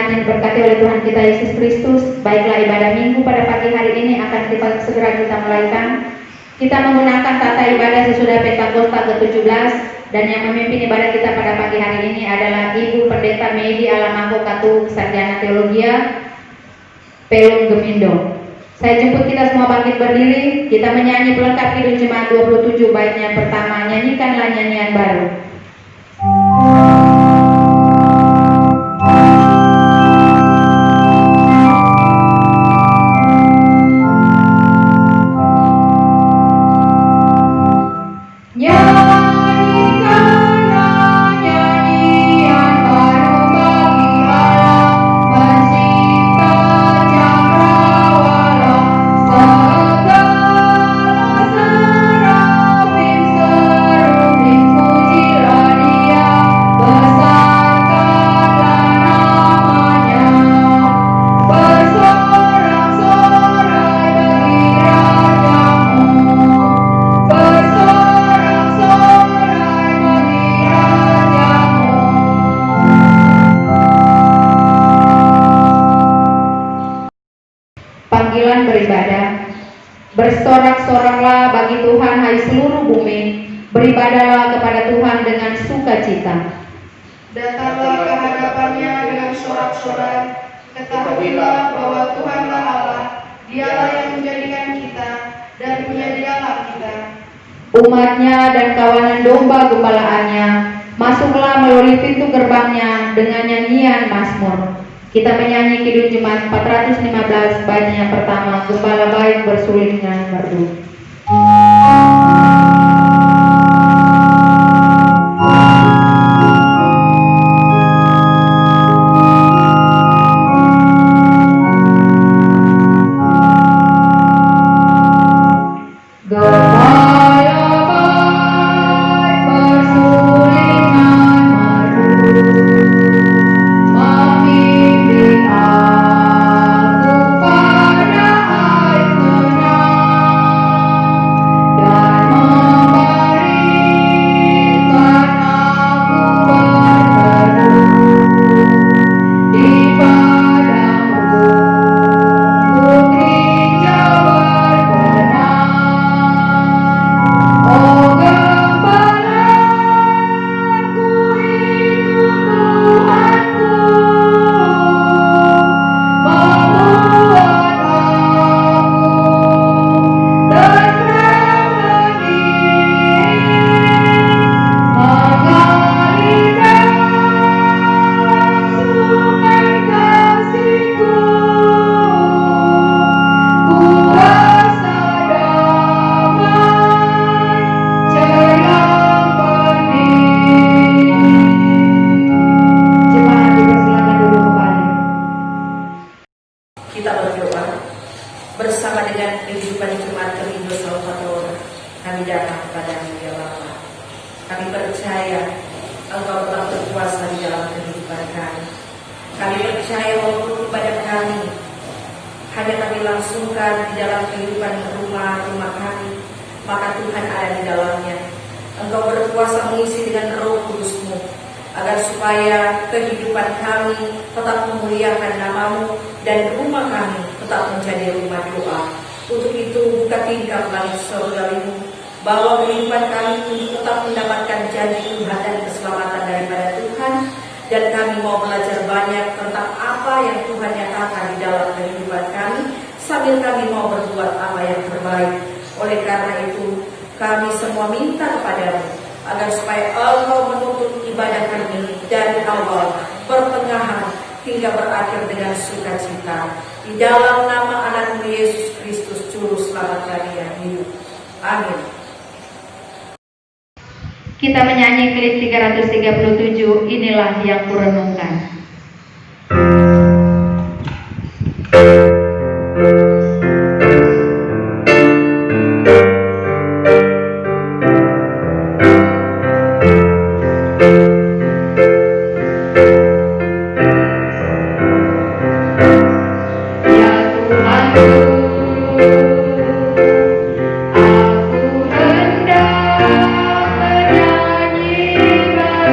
Tuhan yang diberkati oleh Tuhan kita Yesus Kristus, baiklah ibadah minggu pada pagi hari ini akan segera kita mulaikan. Kita menggunakan tata ibadah sesudah Pentakosta ke-17, dan yang memimpin ibadah kita pada pagi hari ini adalah Ibu Pendeta Medi Alamako Katu, Sarjana Teologia, Pelung Gemindo. Saya jemput kita semua bangkit berdiri. Kita menyanyi pelengkap Kidung Jemaat 27, baitnya pertama, nyanyikanlah nyanyian baru. Panggilan beribadah. Bersorak-soraklah bagi Tuhan hai seluruh bumi, beribadahlah kepada Tuhan dengan sukacita. Datanglah ke hadapannya dengan sorak-sorai, ketahuilah bahwa Tuhanlah Allah, Dialah yang menjadikan kita dan menyediakan kita. Umatnya dan kawanan domba gembalaannya, masuklah melalui pintu gerbangnya dengan nyanyian mazmur. Kita menyanyi Kidung Jemaat 415, baitnya pertama, Gembala Baik Bersulingnya Merdu. Kita menyanyi klik 337, inilah yang kurenungkan. Aku hendak menyanyi bagimu.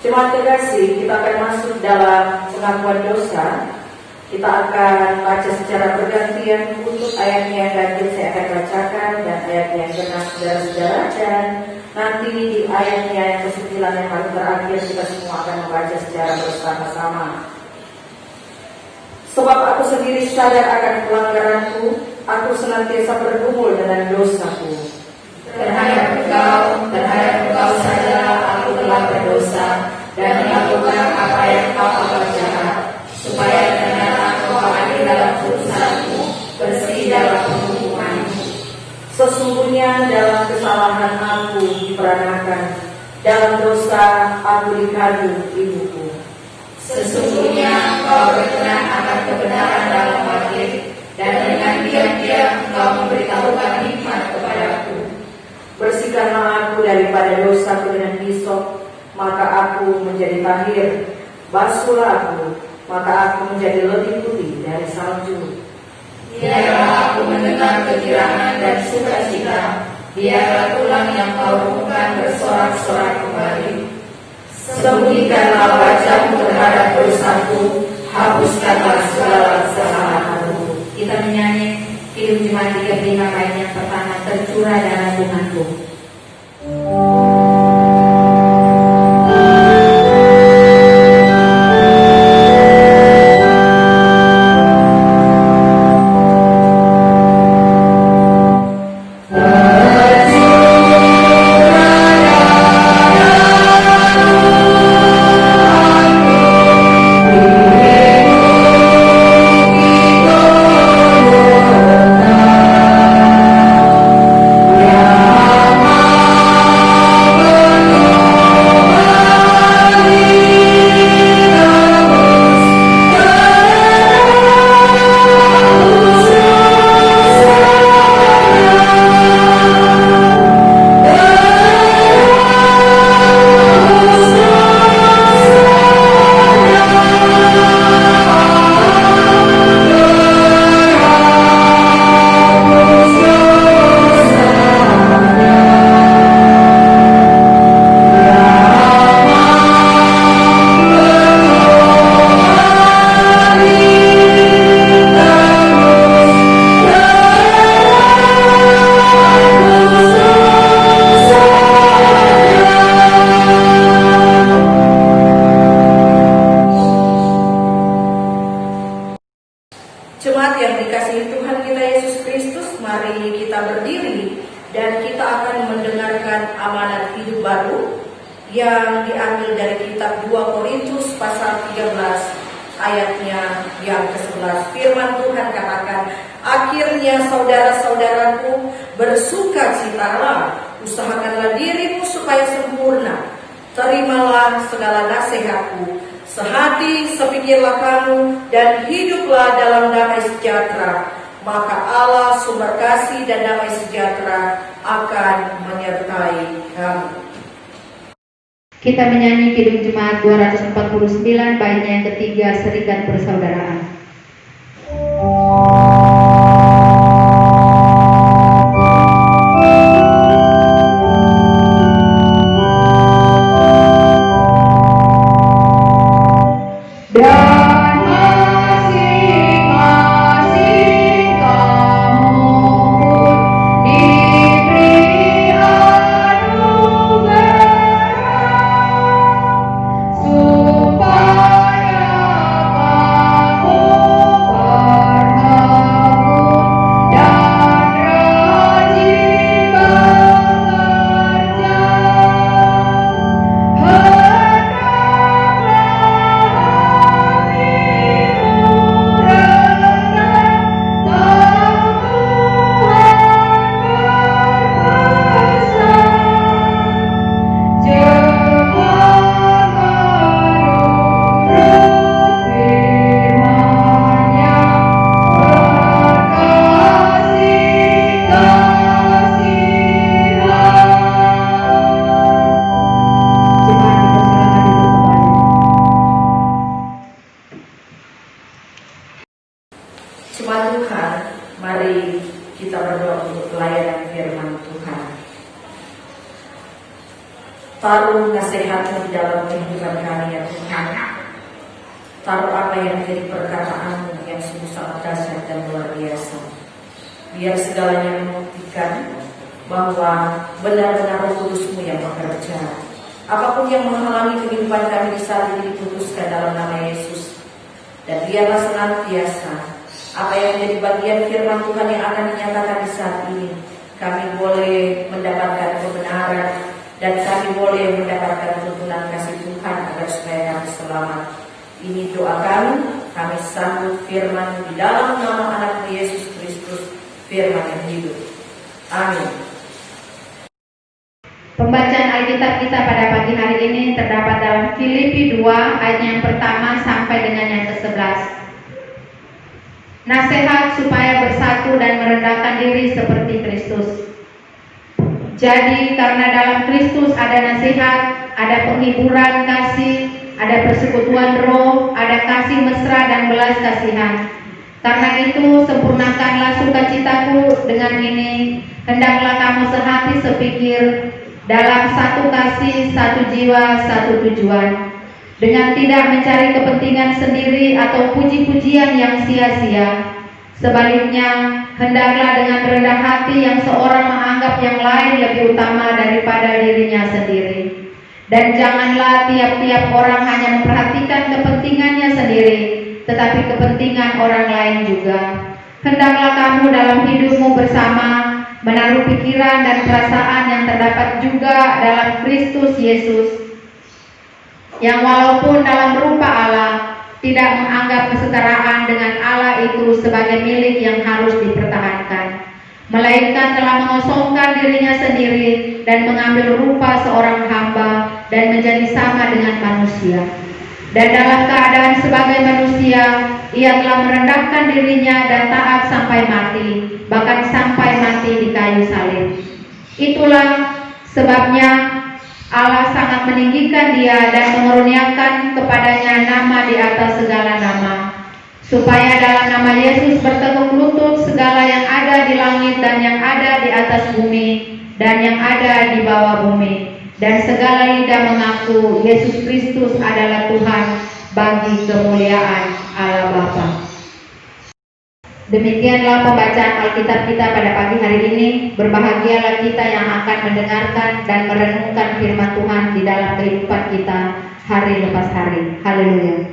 Jemaat terkasih, kita akan masuk dalam pengakuan dosa. Kita akan baca secara bergantian untuk ayatnya yang ganjil saya akan bacakan dan ayatnya yang genap saudara-saudara, dan nanti di ayatnya yang ke-9 yang paling terakhir kita semua akan membaca secara bersama-sama. Sebab aku sendiri sadar akan pelanggaranku, aku senantiasa bergumul dengan dosaku. Terhadap engkau saja aku telah berdosa dan melakukan apa yang kau anggap jahat, supaya ternyata engkau adil dalam putusanmu, bersih dalam penghukumanmu. Sesungguhnya dalam kesalahan aku diperanakan, dalam dosa aku dikandung ibuku. Sesungguhnya engkau berkenan akan kebenaran dalam batin, dan dengan diam-diam engkau memberitahukan hikmat kepadaku. Bersihkanlah aku daripada dosaku dengan hisop, maka aku menjadi tahir. Basuhlah aku, maka aku menjadi lebih putih dari salju. Biarlah aku mendengar kegirangan dan sukacita, biarlah tulang yang kau rumahkan bersorak-sorak kembali. Sembunyikanlah wajahmu terhadap dosaku, hapuskanlah segala kesalahanku. Kita menyanyi Kidung Jemaat 35 ayat yang pertama, tercurah darah Tuhanku. Jemaat yang dikasihi Tuhan kita Yesus Kristus, mari kita berdiri dan kita akan mendengarkan amanat hidup baru yang diambil dari kitab 2 Korintus pasal 13 ayatnya yang ke-11. Firman Tuhan katakan, akhirnya saudara-saudaraku, bersukacitalah, usahakanlah dirimu supaya sempurna, terimalah segala nasihatku, sehati sepikirlah kamu, dan hiduplah dalam damai sejahtera. Maka Allah sumber kasih dan damai sejahtera akan menyertai kamu. Kita menyanyi Kidung Jemaat 249 baitnya yang ketiga, Serikat Persaudaraan. Jemaat Tuhan, mari kita berdoa untuk pelayanan firman Tuhan. Taruh nasihat-Mu di dalam kehidupan kami ya Tuhan. Taruh apa yang menjadi perkataan-Mu yang sungguh sangat dahsyat dan luar biasa. Biar segalanya membuktikan bahwa benar-benar Roh Kudus-Mu yang bekerja. Apapun yang menghalangi kehidupan kami di saat ini diputuskan dalam nama Yesus. Dan biarlah senantiasa apa yang menjadi bagian firman Tuhan yang akan dinyatakan di saat ini, kami boleh mendapatkan kebenaran dan kami boleh mendapatkan tuntunan kasih Tuhan agar supaya kami selamat. Ini doa kami sambut firman di dalam nama anak Yesus Kristus, firman yang hidup. Amin. Pembacaan Alkitab kita pada pagi hari ini terdapat dalam Filipi 2 ayat yang pertama sampai dengan yang ke-11. Nasihat supaya bersatu dan merendahkan diri seperti Kristus. Jadi karena dalam Kristus ada nasihat, ada penghiburan kasih, ada persekutuan roh, ada kasih mesra dan belas kasihan. Karena itu sempurnakanlah sukacitaku dengan ini, hendaklah kamu sehati sepikir, dalam satu kasih, satu jiwa, satu tujuan. Dengan tidak mencari kepentingan sendiri atau puji-pujian yang sia-sia. Sebaliknya, hendaklah dengan rendah hati yang seorang menganggap yang lain lebih utama daripada dirinya sendiri. Dan janganlah tiap-tiap orang hanya memperhatikan kepentingannya sendiri, tetapi kepentingan orang lain juga. Hendaklah kamu dalam hidupmu bersama menaruh pikiran dan perasaan yang terdapat juga dalam Kristus Yesus, yang walaupun dalam rupa Allah tidak menganggap kesetaraan dengan Allah itu sebagai milik yang harus dipertahankan, melainkan telah mengosongkan dirinya sendiri dan mengambil rupa seorang hamba dan menjadi sama dengan manusia. Dan dalam keadaan sebagai manusia, ia telah merendahkan dirinya dan taat sampai mati, bahkan sampai mati di kayu salib. Itulah sebabnya Allah sangat meninggikan dia dan mengaruniakan kepadanya nama di atas segala nama, supaya dalam nama Yesus bertekuk lutut segala yang ada di langit dan yang ada di atas bumi dan yang ada di bawah bumi, dan segala lidah mengaku Yesus Kristus adalah Tuhan bagi kemuliaan Allah Bapa. Demikianlah pembacaan Alkitab kita pada pagi hari ini. Berbahagialah kita yang akan mendengarkan dan merenungkan firman Tuhan di dalam kehidupan kita hari lepas hari. Haleluya.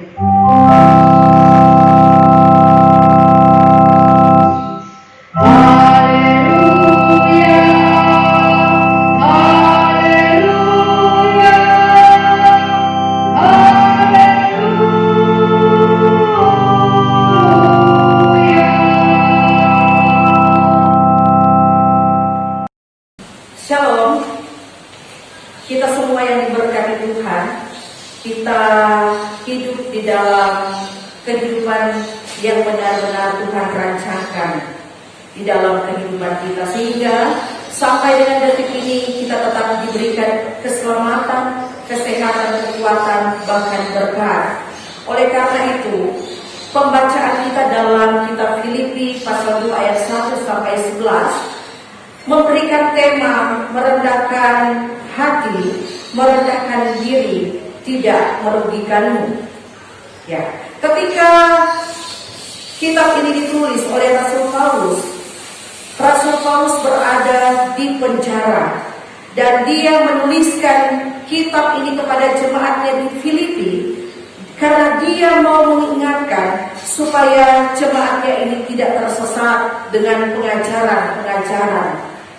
Shalom, kita semua yang diberkati Tuhan, kita hidup di dalam kehidupan yang benar-benar Tuhan rancangkan di dalam kehidupan kita, sehingga sampai dengan detik ini kita tetap diberikan keselamatan, kesehatan, kekuatan, bahkan berkat. Oleh karena itu, pembacaan kita dalam kitab Filipi pasal 2 ayat 1 sampai 11 memberikan tema merendahkan hati, merendahkan diri, tidak merugikanmu. Ya, ketika kitab ini ditulis oleh Rasul Paulus berada di penjara dan dia menuliskan kitab ini kepada jemaatnya di Filipi karena dia mau mengingatkan supaya jemaatnya ini tidak tersesat dengan pengajaran-pengajaran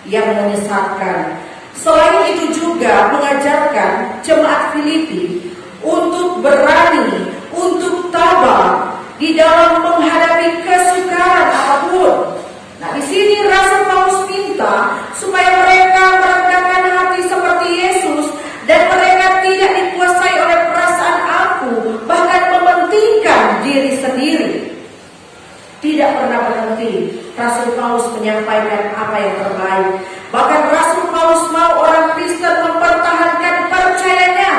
yang menyesatkan. Selain itu juga mengajarkan jemaat Filipi untuk berani, untuk tabah di dalam menghadapi kesukaran apapun. Nah, di sini Rasul Paulus minta supaya mereka merendahkan hati seperti Yesus dan mereka tidak dikuasai oleh perasaan aku, bahkan mementingkan diri sendiri. Tidak pernah berhenti Rasul Paulus menyampaikan apa yang terbaik. Bahkan Rasul Paulus mau orang Kristen mempertahankan percayanya.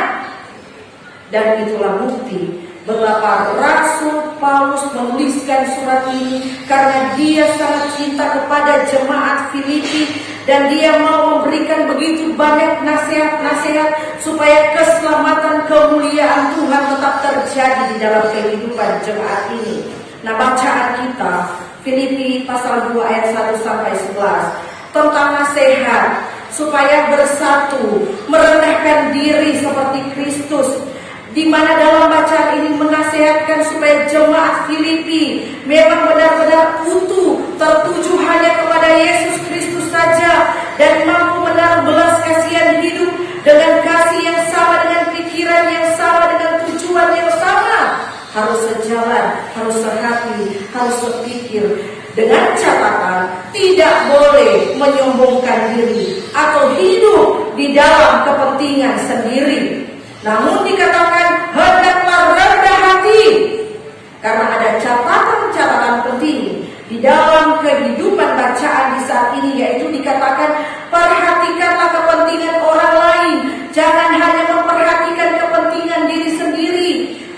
Dan itulah bukti betapa Rasul Paulus menuliskan surat ini karena dia sangat cinta kepada jemaat Filipi dan dia mau memberikan begitu banyak nasihat-nasihat supaya keselamatan, kemuliaan Tuhan tetap terjadi di dalam kehidupan jemaat ini. Nah, bacaan kita Filipi pasal 2 ayat 1 sampai 11 tentang nasihat supaya bersatu, merendahkan diri seperti Kristus, di mana dalam bacaan ini menasihatkan supaya jemaat Filipi memang benar-benar utuh, tertuju hanya kepada Yesus Kristus saja dan mampu menaruh belas kasihan hidup dengan kasih yang sama, dengan pikiran yang sama, dengan tujuan yang sama. Harus sejalan, harus sehati, harus sepikir, dengan catatan tidak boleh menyombongkan diri atau hidup di dalam kepentingan sendiri. Namun dikatakan hendaklah rendah hati, karena ada catatan-catatan penting di dalam kehidupan bacaan di saat ini, yaitu dikatakan perhatikanlah kepentingan orang lain, jangan hanya memperhatikan kepentingan diri sendiri.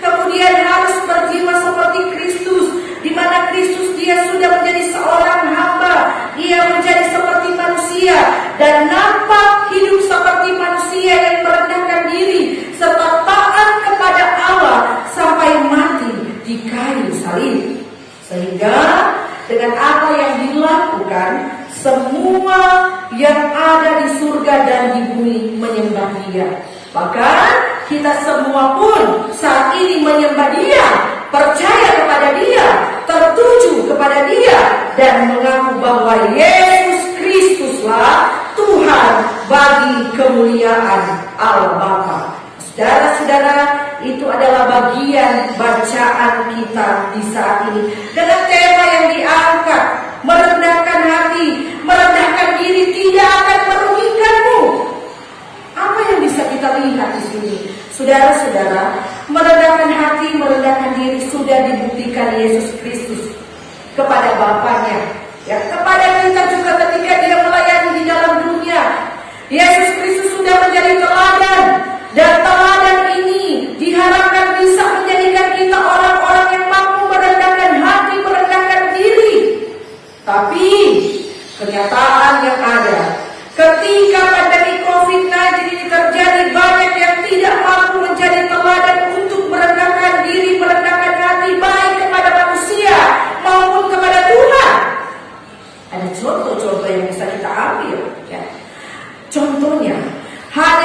Kemudian harus berjiwa seperti Kristus, di mana Kristus dia sudah menjadi seorang hamba, ia menjadi seperti manusia dan nampak hidup seperti manusia yang merendahkan diri serta taat kepada Allah sampai mati di kayu salib. Sehingga dengan apa yang dilakukan, semua yang ada di surga dan di bumi menyembah Dia. Bahkan kita semua pun saat ini menyembah Dia, percaya kepada Dia, tertuju kepada Dia, dan mengaku bahwa Yesus Kristuslah Tuhan bagi kemuliaan Allah Bapa. Saudara-saudara, itu adalah bagian bacaan kita di saat ini dengan tema yang diangkat, merendahkan hati, merendahkan diri tidak akan merugikanmu. Apa yang bisa kita lihat di sini? Saudara-saudara, merendahkan hati, merendahkan diri sudah dibuktikan Yesus Kristus kepada Bapaknya, ya, kepada kita juga ketika Dia melayani di dalam dunia. Yesus Kristus sudah menjadi teladan, dan teladan ini diharapkan bisa menjadikan kita orang-orang yang mampu merendahkan hati, merendahkan diri. Tapi kenyataan yang ada, ketika pandemi COVID-19 ini terjadi, banyak yang tidak mampu menjadi teladan untuk merendahkan diri, merendahkan hati, baik kepada manusia maupun kepada Tuhan. Ada contoh-contoh yang bisa kita ambil, ya. Contohnya, hanya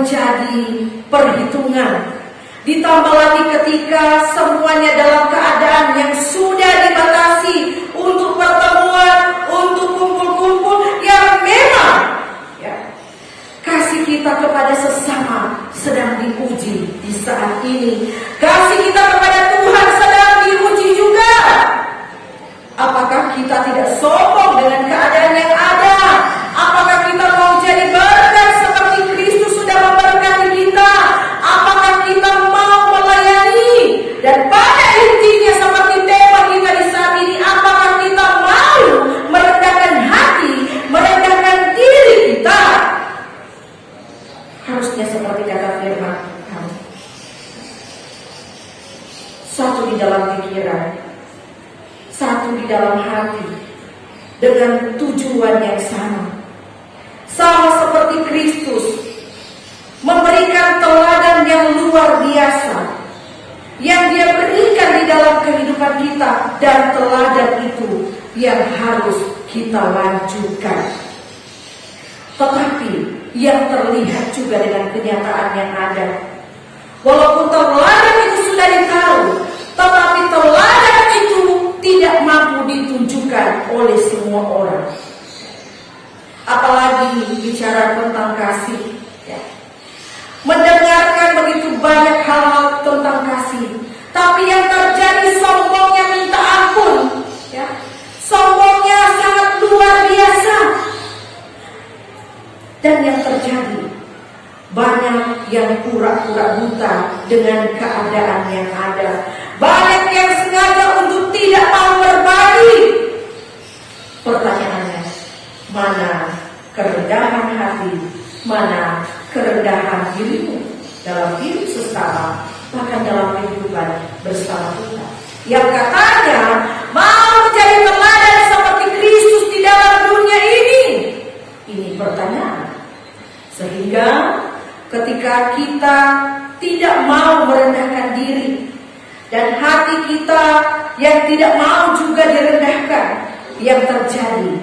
menjadi perhitungan. Ditambah lagi ketika semuanya dalam keadaan yang sudah dibatasi untuk pertemuan, untuk kumpul-kumpul yang memang ya, kasih kita kepada sesama sedang diuji di saat ini. Kasih kita kepada Tuhan sedang diuji juga. Apakah kita tidak sombong dengan keadaan yang ada? Apakah kita mau jadi berkat seperti Kristus sudah memberkati kita? Apakah kita mau melayani? Dan pada intinya seperti tema kita di saat ini, apakah kita mau merendahkan hati, merendahkan diri kita? Harusnya seperti kata firman Tuhan. Satu di dalam pikiran, satu di dalam hati, dengan tujuan yang sama. Sama seperti Kristus memberikan teladan yang luar biasa yang Dia berikan di dalam kehidupan kita, dan teladan itu yang harus kita lanjutkan. Tetapi yang terlihat juga dengan kenyataan yang ada, walaupun teladan itu sudah ditaruh, tetapi teladan itu tidak mampu ditunjukkan oleh semua orang. Apalagi bicara tentang kasih ya. Mendengarkan begitu banyak hal-hal tentang kasih, tapi yang terjadi sombongnya minta ampun ya. Sombongnya sangat luar biasa. Dan yang terjadi, banyak yang pura-pura buta dengan keadaan yang ada. Banyak yang sengaja untuk tidak mau berbagi. Pertanyaannya, mana kerendahan hati, mana kerendahan dirimu dalam diri sesama, bahkan dalam kehidupan bersama kita, yang katanya mau menjadi teladan seperti Kristus di dalam dunia ini? Ini pertanyaan. Sehingga ketika kita tidak mau merendahkan diri, dan hati kita yang tidak mau juga direndahkan, yang terjadi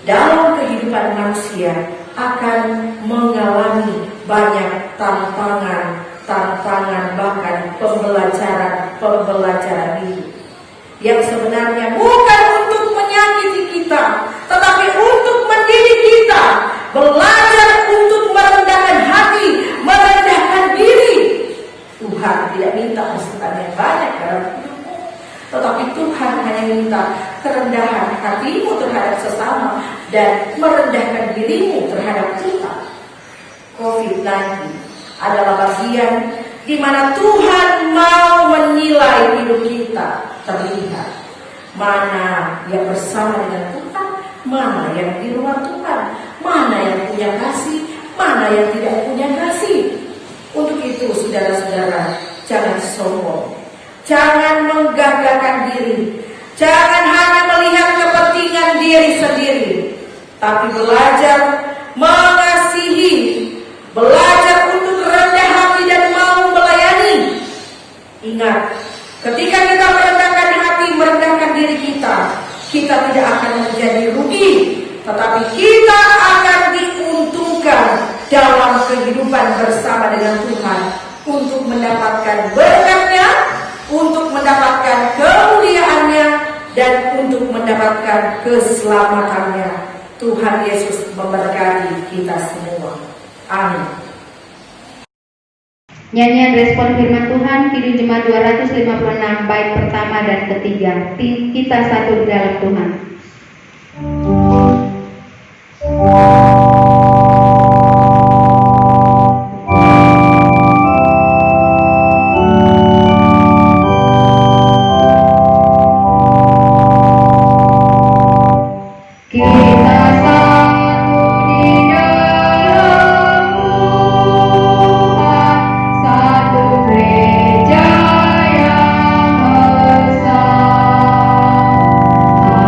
dalam kehidupan manusia akan mengalami banyak tantangan, bahkan pembelajaran hidup yang sebenarnya bukan untuk menyakiti kita, tetapi untuk mendidik kita belajar untuk merendahkan hati, merendahkan diri. Tuhan tidak minta masukan yang banyak dalam hidupmu, tetapi Tuhan hanya minta kerendahan hatimu terhadap sesama dan merendahkan dirimu terhadap kita. COVID-19 adalah bagian di mana Tuhan mau menilai hidup kita. Terlihat mana yang bersama dengan Tuhan, mana yang di luar Tuhan, mana yang punya kasih, mana yang tidak punya kasih. Untuk itu saudara-saudara, jangan sombong, jangan menggagahkan diri, jangan hanya melihat kepentingan diri sendiri, tapi belajar mengasihi, belajar untuk rendah hati dan mau melayani. Ingat, ketika kita merendahkan hati, merendahkan diri kita, kita tidak akan menjadi rugi, tetapi kita akan diuntungkan dalam kehidupan bersama dengan Tuhan, untuk mendapatkan berkatnya, untuk mendapatkan kemuliaannya, dan untuk mendapatkan keselamatannya. Tuhan Yesus memberkati kita semua. Amin. Nyanyian respon firman Tuhan, Kidung Jemaat 256 bait pertama dan ketiga. Kita satu di dalam Tuhan.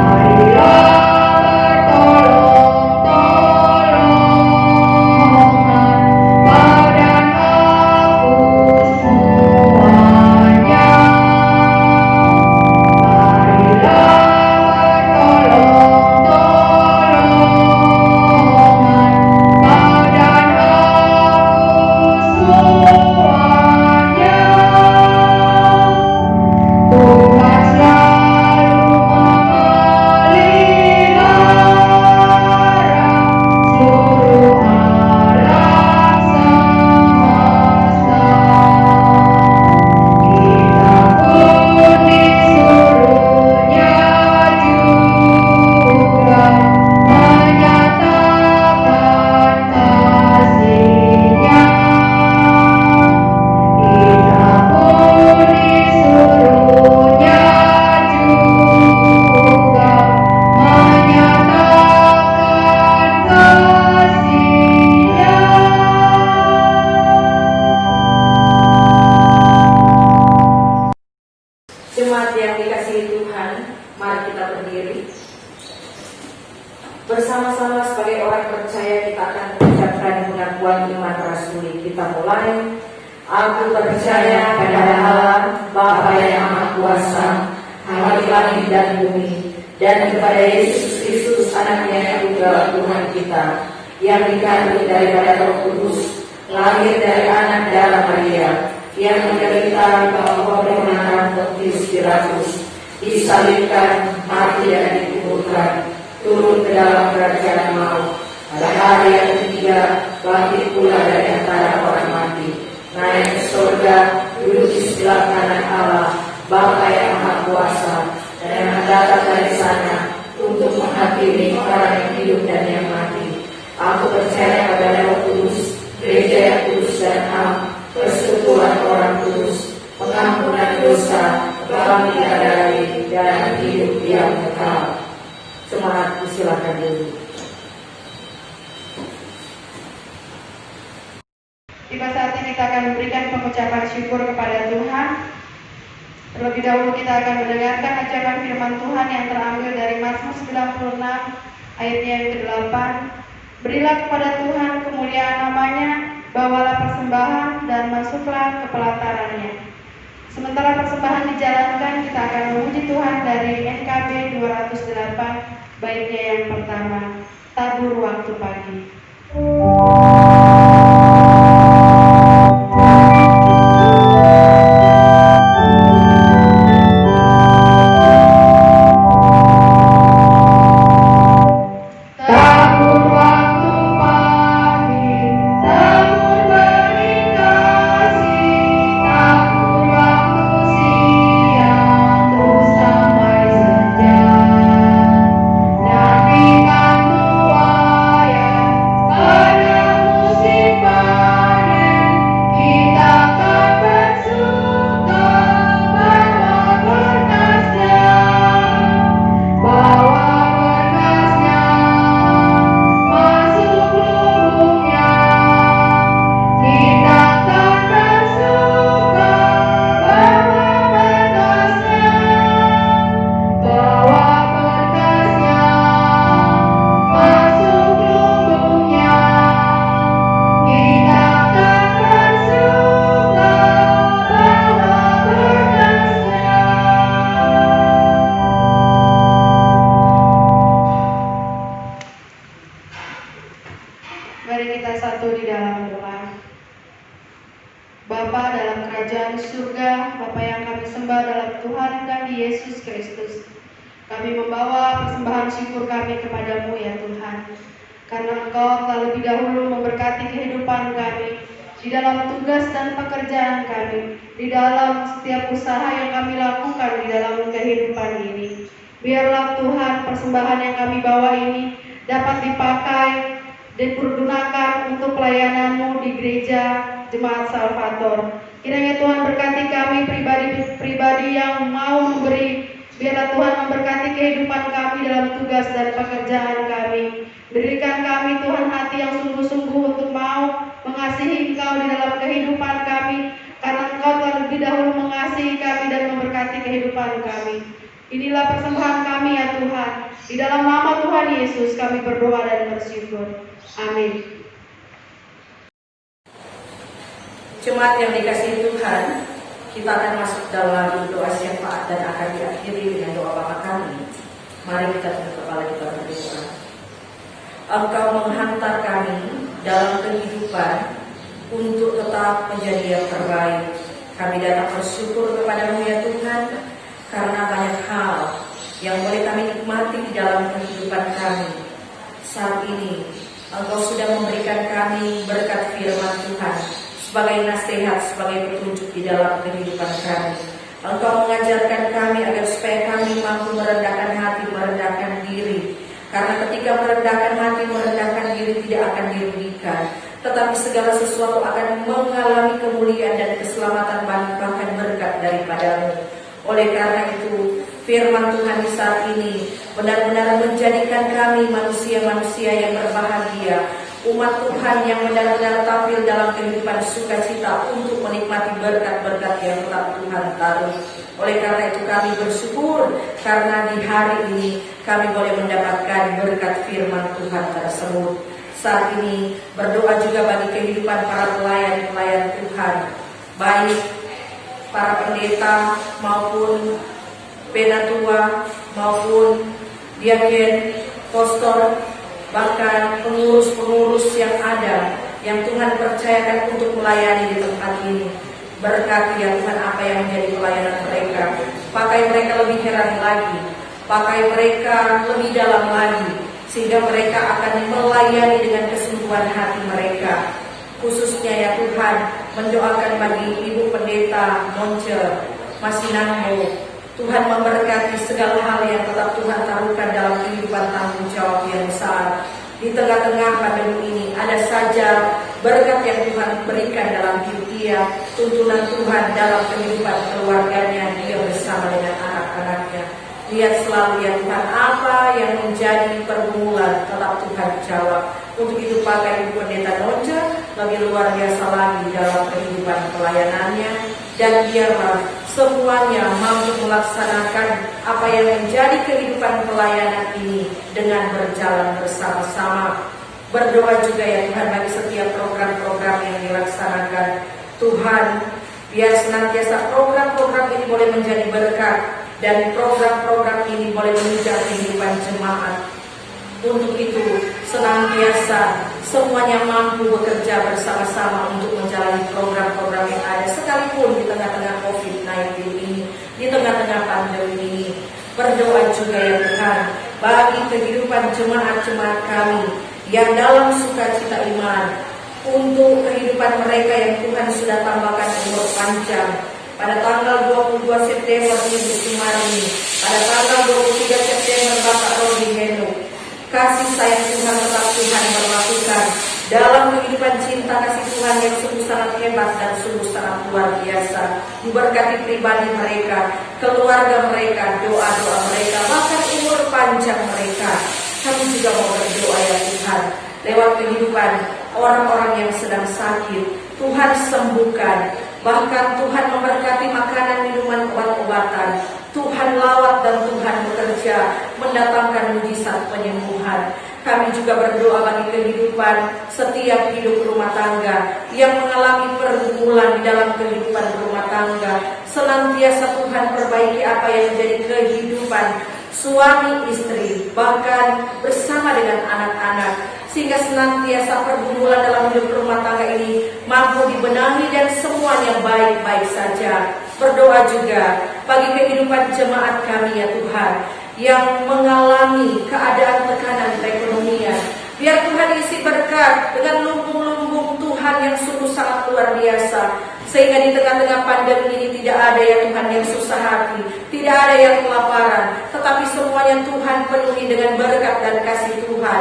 Hari Bersama-sama sebagai orang percaya kita akan mengucapkan pengakuan iman rasuli. Kita mulai. Aku percaya kepada Allah, Bapa yang Maha Kuasa, Halik langit dan bumi, dan kepada Yesus Kristus Anaknya yang tunggal Tuhan kita, yang dikandung daripada Roh Kudus, lahir dari anak darah Maria, yang menderita bawah pemerintahan Pontius Pilatus, disalibkan, mati dan dikuburkan, turun ke dalam kerajaan maut. Pada hari yang ketiga, bangkit pula dari antara orang mati, naik ke surga, duduk di sebelah kanan Allah, Bapa yang Maha Kuasa, dan yang datang dari sana untuk menghakimi orang yang hidup dan yang mati. Aku percaya pada Roh Kudus, gereja yang kudus dan am, persekutuan orang kudus, pengampunan dosa, kebangkitan dari dan hidup yang kekal. Semangat, silakan dulu. Tiba saat ini kita akan memberikan pengucapan syukur kepada Tuhan. Terlebih dahulu kita akan mendengarkan ajaran firman Tuhan yang terambil dari Mazmur 96 ayatnya yang ke-8. Berilah kepada Tuhan kemuliaan namanya, bawalah persembahan dan masuklah ke pelatarannya. Sementara persembahan dijalankan, kita akan memuji Tuhan dari NKB 208 baitnya yang pertama, Tabur Waktu Pagi. Mari kita satu di dalam doa. Bapa dalam kerajaan surga, Bapa yang kami sembah dalam Tuhan kami Yesus Kristus, kami membawa persembahan syukur kami kepadamu ya Tuhan, karena Engkau telah lebih dahulu memberkati kehidupan kami di dalam tugas dan pekerjaan kami, di dalam setiap usaha yang kami lakukan di dalam kehidupan ini. Biarlah Tuhan persembahan yang kami bawa ini dapat dipakai dipergunakan untuk pelayanan-Mu di gereja Jemaat Salvator. Kiranya Tuhan berkati kami pribadi-pribadi yang mau memberi. Biarlah Tuhan memberkati kehidupan kami dalam tugas dan pekerjaan kami. Berikan kami Tuhan hati yang sungguh-sungguh untuk mau mengasihi Engkau di dalam kehidupan kami, karena Engkau telah lebih dahulu mengasihi kami dan memberkati kehidupan kami. Inilah persembahan kami ya Tuhan. Di dalam nama Tuhan Yesus kami berdoa dan bersyukur. Amin. Jemaat yang dikasihi Tuhan, kita akan masuk dalam doa syafaat dan akan diakhiri dengan doa Bapa kami. Mari kita tunduk kepala kita berdoa. Engkau menghantar kami dalam kehidupan untuk tetap menjadi yang terbaik. Kami datang bersyukur kepada-Mu ya Tuhan, karena banyak hal yang boleh kami nikmati di dalam kehidupan kami. Saat ini Engkau sudah memberikan kami berkat firman Tuhan sebagai nasihat, sebagai petunjuk di dalam kehidupan kami. Engkau mengajarkan kami agar supaya kami mampu merendahkan hati, merendahkan diri. Karena ketika merendahkan hati, merendahkan diri tidak akan dirugikan, tetapi segala sesuatu akan mengalami kemuliaan dan keselamatan, bahkan berkat daripada-Mu. Oleh karena itu, firman Tuhan di saat ini benar-benar menjadikan kami manusia-manusia yang berbahagia umat Tuhan yang benar-benar tampil dalam kehidupan sukacita untuk menikmati berkat-berkat yang telah Tuhan taruh. Oleh karena itu kami bersyukur karena di hari ini kami boleh mendapatkan berkat firman Tuhan tersebut. Saat ini berdoa juga bagi kehidupan para pelayan-pelayan Tuhan, baik para pendeta maupun penatua maupun diaken, pastor, bahkan pengurus-pengurus yang ada yang Tuhan percayakan untuk melayani di tempat ini. Berkati ya Tuhan apa yang menjadi pelayanan mereka. Pakai mereka lebih heran lagi, pakai mereka lebih dalam lagi, sehingga mereka akan melayani dengan kesungguhan hati mereka. Khususnya ya Tuhan, mendoakan bagi Ibu Pendeta Monce Masinambo. Tuhan memberkati segala hal yang tetap Tuhan taruhkan dalam kehidupan tanggung jawab yang besar. Di tengah-tengah pandemi ini ada saja berkat yang Tuhan berikan dalam hidup dia, tuntunan Tuhan dalam kehidupan keluarganya, dia bersama dengan anak-anaknya. Lihat selalu ya Tuhan apa yang menjadi pergumulan tetap Tuhan jawab. Untuk itu pakai Ibu Pendeta Nonja lebih luar biasa lagi dalam kehidupan pelayanannya, dan biarlah semuanya mampu melaksanakan apa yang menjadi kehidupan pelayanan ini dengan berjalan bersama-sama. Berdoa juga ya Tuhan bagi setiap program-program yang dilaksanakan. Tuhan, biar senantiasa program-program ini boleh menjadi berkat, dan program-program ini boleh menunjang kehidupan jemaat. Untuk itu senantiasa semuanya mampu bekerja bersama-sama untuk menjalani program-program yang ada, sekalipun di tengah-tengah COVID-19 ini, di tengah-tengah pandemi ini. Berdoa juga ya Tuhan bagi kehidupan jemaat-jemaat kami yang dalam sukacita iman, untuk kehidupan mereka yang Tuhan sudah tambahkan umur panjang. Pada tanggal 22 September Ibu Sumarni, pada tanggal 23 September Bapak Rodi Heno, kasih sayang Tuhan tetap Tuhan berlakukan dalam kehidupan cinta kasih Tuhan yang sungguh sangat hebat dan sungguh sangat luar biasa. Diberkati pribadi mereka, keluarga mereka, doa-doa mereka, bahkan umur panjang mereka. Kami juga mau berdoa ya Tuhan, lewat kehidupan orang-orang yang sedang sakit, Tuhan sembuhkan. Bahkan Tuhan memberkati makanan, minuman, obat-obatan. Tuhan lawat dan Tuhan bekerja mendatangkan mujizat penyembuhan. Kami juga berdoa bagi kehidupan setiap hidup rumah tangga yang mengalami pergumulan di dalam kehidupan rumah tangga. Senantiasa Tuhan perbaiki apa yang menjadi kehidupan suami istri, bahkan bersama dengan anak-anak, sehingga senantiasa pergumulan dalam hidup rumah tangga ini mampu dibenahi dan semuanya baik-baik saja. Berdoa juga bagi kehidupan jemaat kami ya Tuhan yang mengalami keadaan tekanan perekonomian. Biar Tuhan isi berkat dengan lumbung-lumbung Tuhan yang sungguh sangat luar biasa, sehingga di tengah-tengah pandemi ini tidak ada ya Tuhan yang susah hati, tidak ada yang kelaparan, tetapi semuanya Tuhan penuhi dengan berkat dan kasih Tuhan,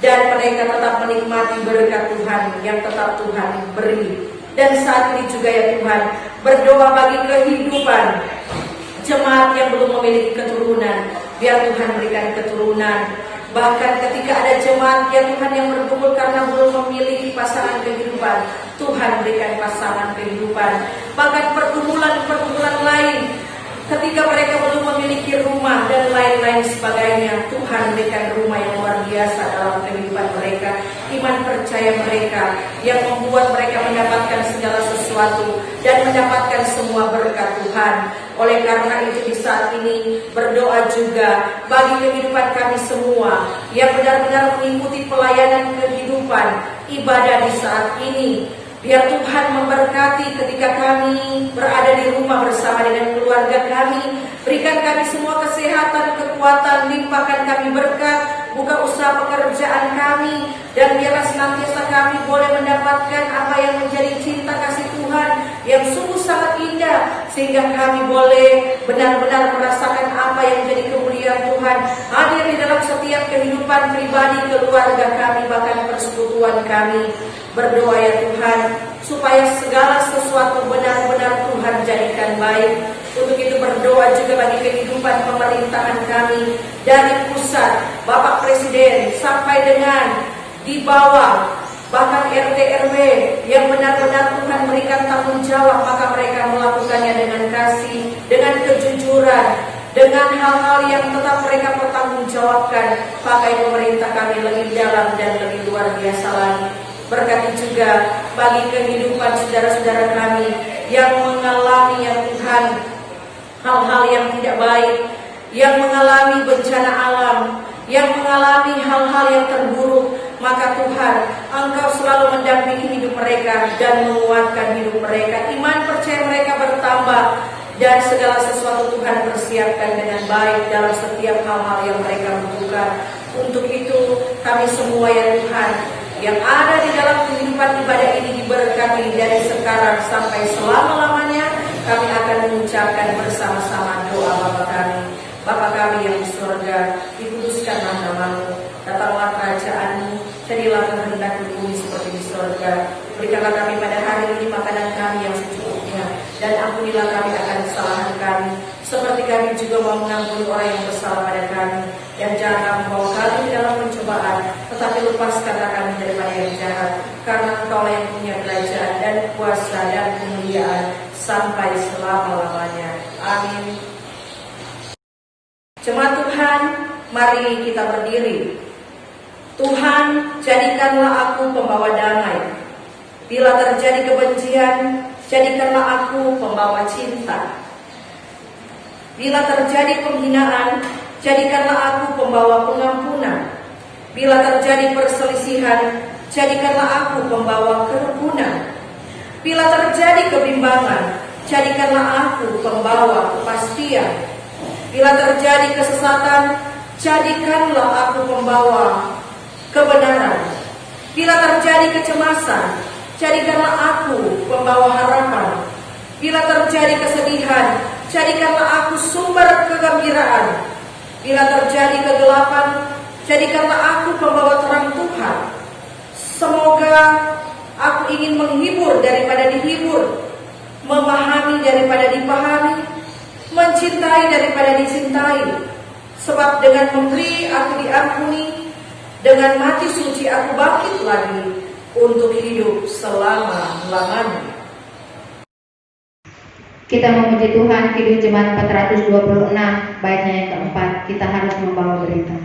dan mereka tetap menikmati berkat Tuhan yang tetap Tuhan beri. Dan saat ini juga ya Tuhan, berdoa bagi kehidupan jemaat yang belum memiliki keturunan, biar Tuhan berikan keturunan. Bahkan ketika ada jemaat ya Tuhan yang berkumpul karena belum memiliki pasangan kehidupan, Tuhan berikan pasangan kehidupan. Bahkan pergumulan-pergumulan lain, ketika mereka belum memiliki rumah dan lain-lain sebagainya, Tuhan berikan rumah yang luar biasa dalam kehidupan mereka. Iman percaya mereka yang membuat mereka mendapatkan segala sesuatu dan mendapatkan semua berkat Tuhan. Oleh karena itu di saat ini berdoa juga bagi kehidupan kami semua yang benar-benar mengikuti pelayanan kehidupan ibadah di saat ini. Biar Tuhan memberkati ketika kami berada di rumah bersama dengan keluarga kami. Berikan kami semua kesehatan, kekuatan, limpahkan kami berkat, buka usaha pekerjaan kami, dan biarlah senantiasa kami boleh mendapatkan apa yang menjadi cinta kasih Tuhan yang sungguh sangat indah, sehingga kami boleh benar-benar merasakan apa yang menjadi kemuliaan Tuhan hadir di dalam setiap kehidupan pribadi, keluarga kami, bahkan persekutuan kami. Berdoa ya Tuhan, supaya segala sesuatu benar-benar Tuhan jadikan baik. Untuk itu berdoa juga bagi kehidupan pemerintahan kami, dari pusat, Bapak Presiden, sampai dengan di bawah, bahkan RT RW yang benar-benar Tuhan berikan tanggung jawab, maka mereka melakukannya dengan kasih, dengan kejujuran, dengan hal-hal yang tetap mereka pertanggungjawabkan. Pakai pemerintah kami lebih dalam dan lebih luar biasa lagi. Berkati juga bagi kehidupan saudara-saudara kami yang mengalami ya Tuhan hal-hal yang tidak baik, yang mengalami bencana alam, yang mengalami hal-hal yang terburuk. Maka Tuhan, Engkau selalu mendampingi hidup mereka dan menguatkan hidup mereka. Iman percaya mereka bertambah dan segala sesuatu Tuhan persiapkan dengan baik dalam setiap hal-hal yang mereka butuhkan. Untuk itu kami semua ya Tuhan yang ada di dalam kehidupan ibadah ini diberkati dari sekarang sampai selama-lamanya. Kami akan mengucapkan bersama-sama doa Bapa kami. Bapa kami yang di surga, dikuduskanlah nama-Mu, datanglah kerajaan-Mu, jadilah kehendak di bumi seperti di surga. Berikanlah kami pada hari ini makanan kami yang secukupnya, dan ampunilah kami akan kesalahan kami, seperti kami juga mau mengampuni orang yang bersalah pada kami. Dan jangan membawa kami dalam pencobaan, tetapi lepaskanlah kami daripada yang jahat, karena Engkau yang punya kerajaan dan kuasa dan kemuliaan sampai selama-lamanya. Amin. Jemaat Tuhan, mari kita berdiri. Tuhan, jadikanlah aku pembawa damai. Bila terjadi kebencian, jadikanlah aku pembawa cinta. Bila terjadi penghinaan, jadikanlah aku pembawa pengampunan. Bila terjadi perselisihan, jadikanlah aku pembawa kerukunan. Bila terjadi kebimbangan, jadikanlah aku pembawa kepastian. Bila terjadi kesesatan, jadikanlah aku pembawa kebenaran. Bila terjadi kecemasan, jadikanlah aku pembawa harapan. Bila terjadi kesedihan, jadikanlah aku sumber kegembiraan. Bila terjadi kegelapan, jadikanlah aku pembawa terang Tuhan. Semoga aku ingin menghibur daripada dihibur, memahami daripada dipahami, mencintai daripada dicintai. Sebab dengan memberi aku diampuni, dengan mati suci aku bangkit lagi untuk hidup selama-lamanya. Kita memuji Tuhan, Kidung Jemaat 426, baitnya yang keempat, kita harus membawa berita.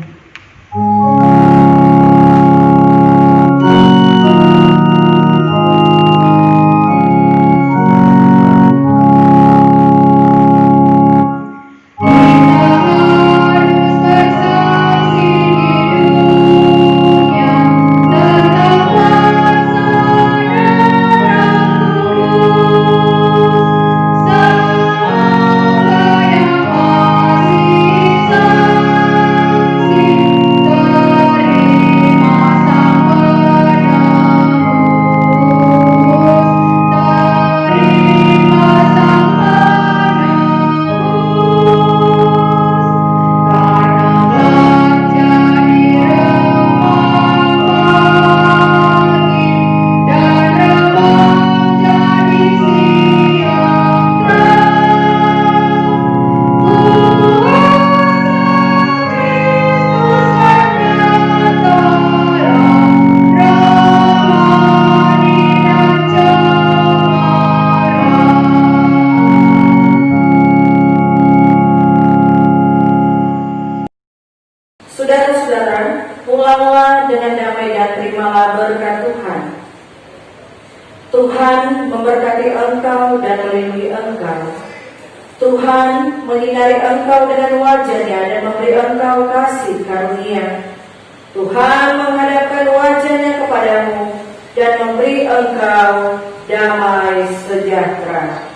Saudara-saudara, pulanglah dengan damai dan terimalah berkat Tuhan. Tuhan memberkati engkau dan melindungi engkau. Tuhan menyinari engkau dengan wajah-Nya dan memberi engkau kasih karunia. Tuhan menghadapkan wajah-Nya kepadamu dan memberi engkau damai sejahtera.